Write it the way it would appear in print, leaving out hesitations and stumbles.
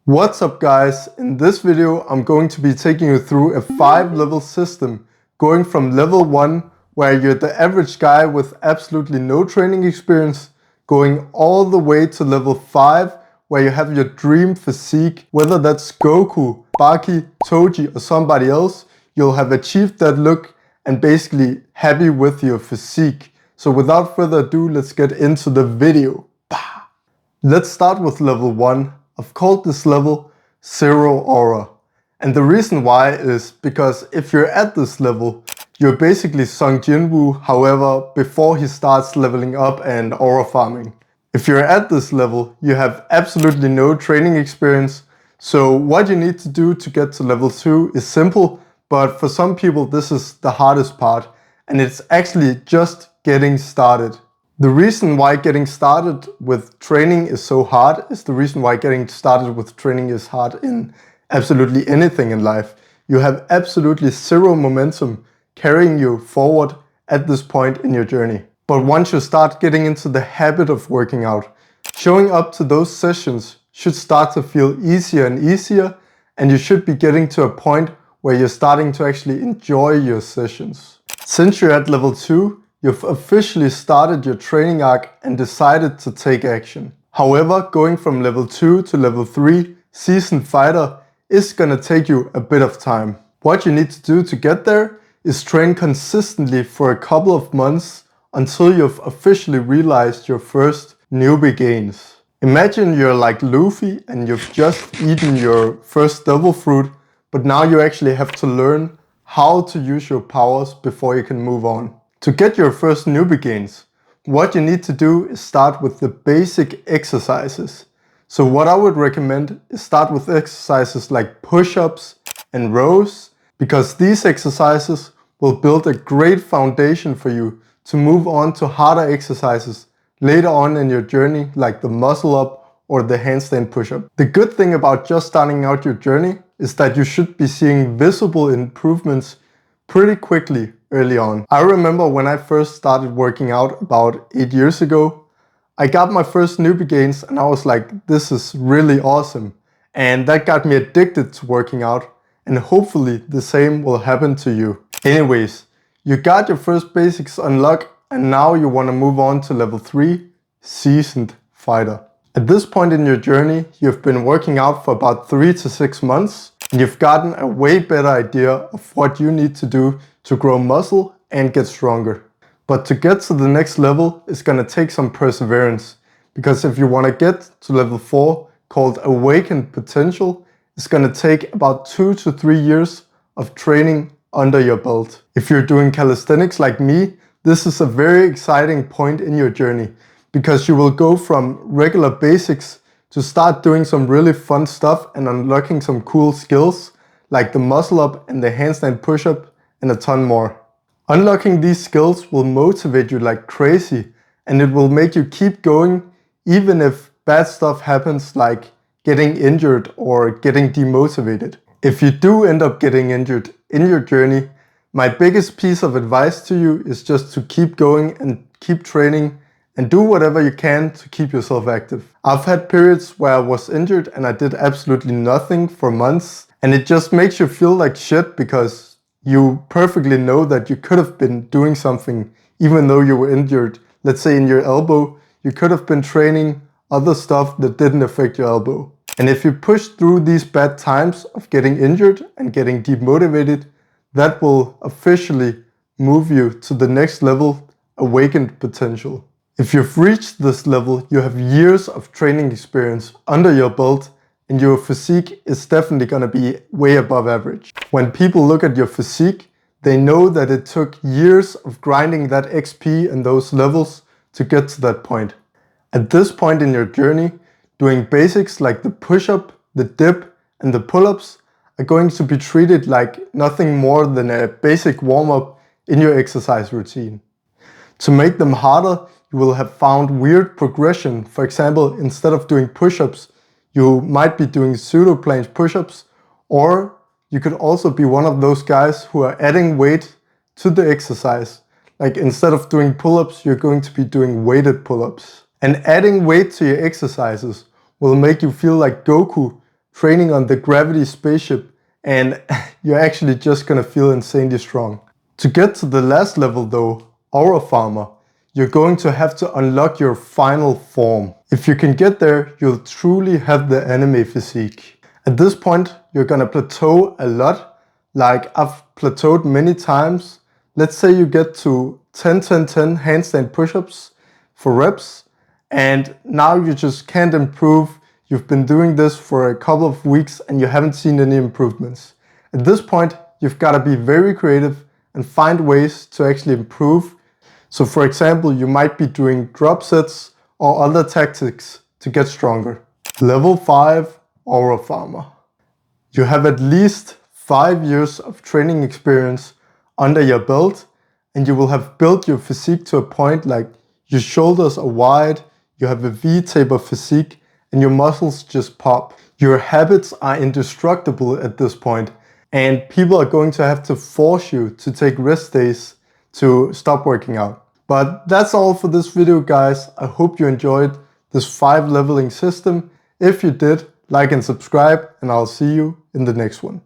What's up guys? In this video I'm going to be taking you through a 5-level system going from level 1 where you're the average guy with absolutely no training experience going all the way to level 5 where you have your dream physique. Whether that's Goku, Baki, Toji or somebody else, you'll have achieved that look and basically happy with your physique. So without further ado, let's get into the video. Let's start with level 1. I've called this level Zero Aura. And the reason why is because if you're at this level, you're basically Sung Jinwoo, however, before he starts leveling up and aura farming. If you're at this level, you have absolutely no training experience. So what you need to do to get to level 2 is simple, but for some people this is the hardest part, and it's actually just getting started. The reason why getting started with training is so hard is the reason why getting started with training is hard in absolutely anything in life. You have absolutely zero momentum carrying you forward at this point in your journey. But once you start getting into the habit of working out, showing up to those sessions should start to feel easier and easier, and you should be getting to a point where you're starting to actually enjoy your sessions. Since you're at level 2, you've officially started your training arc and decided to take action. However, going from level 2 to level 3 seasoned fighter is gonna take you a bit of time. What you need to do to get there is train consistently for a couple of months until you've officially realized your first newbie gains. Imagine you're like Luffy and you've just eaten your first devil fruit, but now you actually have to learn how to use your powers before you can move on. To get your first newbie gains, what you need to do is start with the basic exercises. So what I would recommend is start with exercises like push-ups and rows, because these exercises will build a great foundation for you to move on to harder exercises later on in your journey, like the muscle up or the handstand push-up. The good thing about just starting out your journey is that you should be seeing visible improvements pretty quickly early on. I remember when I first started working out about 8 years ago, I got my first newbie gains and I was like, this is really awesome. And that got me addicted to working out, and hopefully the same will happen to you. Anyways, you got your first basics unlocked and now you want to move on to level 3, seasoned fighter. At this point in your journey, you've been working out for about 3 to 6 months. And you've gotten a way better idea of what you need to do to grow muscle and get stronger. But to get to the next level is gonna take some perseverance, because if you wanna get to level 4, called Awakened Potential, it's gonna take about 2 to 3 years of training under your belt. If you're doing calisthenics like me, this is a very exciting point in your journey, because you will go from regular basics to start doing some really fun stuff and unlocking some cool skills like the muscle up and the handstand push-up and a ton more. Unlocking these skills will motivate you like crazy, and it will make you keep going even if bad stuff happens, like getting injured or getting demotivated. If you do end up getting injured in your journey, my biggest piece of advice to you is just to keep going and keep training and do whatever you can to keep yourself active. I've had periods where I was injured and I did absolutely nothing for months, and it just makes you feel like shit because you perfectly know that you could have been doing something even though you were injured. Let's say in your elbow, you could have been training other stuff that didn't affect your elbow. And if you push through these bad times of getting injured and getting demotivated, that will officially move you to the next level, Awakened Potential. If you've reached this level, you have years of training experience under your belt, and your physique is definitely gonna be way above average. When people look at your physique, they know that it took years of grinding that XP and those levels to get to that point. At this point in your journey, doing basics like the push-up, the dip, and the pull-ups are going to be treated like nothing more than a basic warm-up in your exercise routine. To make them harder, you will have found weird progression. For example, instead of doing push-ups, you might be doing pseudo-planche push-ups, or you could also be one of those guys who are adding weight to the exercise. Like instead of doing pull-ups, you're going to be doing weighted pull-ups. And adding weight to your exercises will make you feel like Goku training on the gravity spaceship, and you're actually just gonna feel insanely strong. To get to the last level though, Aura Farmer, you're going to have to unlock your final form. If you can get there, you'll truly have the anime physique. At this point, you're gonna plateau a lot, like I've plateaued many times. Let's say you get to 10-10-10 handstand push-ups for reps, and now you just can't improve. You've been doing this for a couple of weeks and you haven't seen any improvements. At this point, you've got to be very creative and find ways to actually improve. So for example, you might be doing drop sets or other tactics to get stronger. Level 5, Aura Farmer. You have at least 5 years of training experience under your belt, and you will have built your physique to a point like your shoulders are wide, you have a V-taper physique, and your muscles just pop. Your habits are indestructible at this point, and people are going to have to force you to take rest days to stop working out. But that's all for this video, guys. I hope you enjoyed this 5 leveling system. If you did, like and subscribe, and I'll see you in the next one.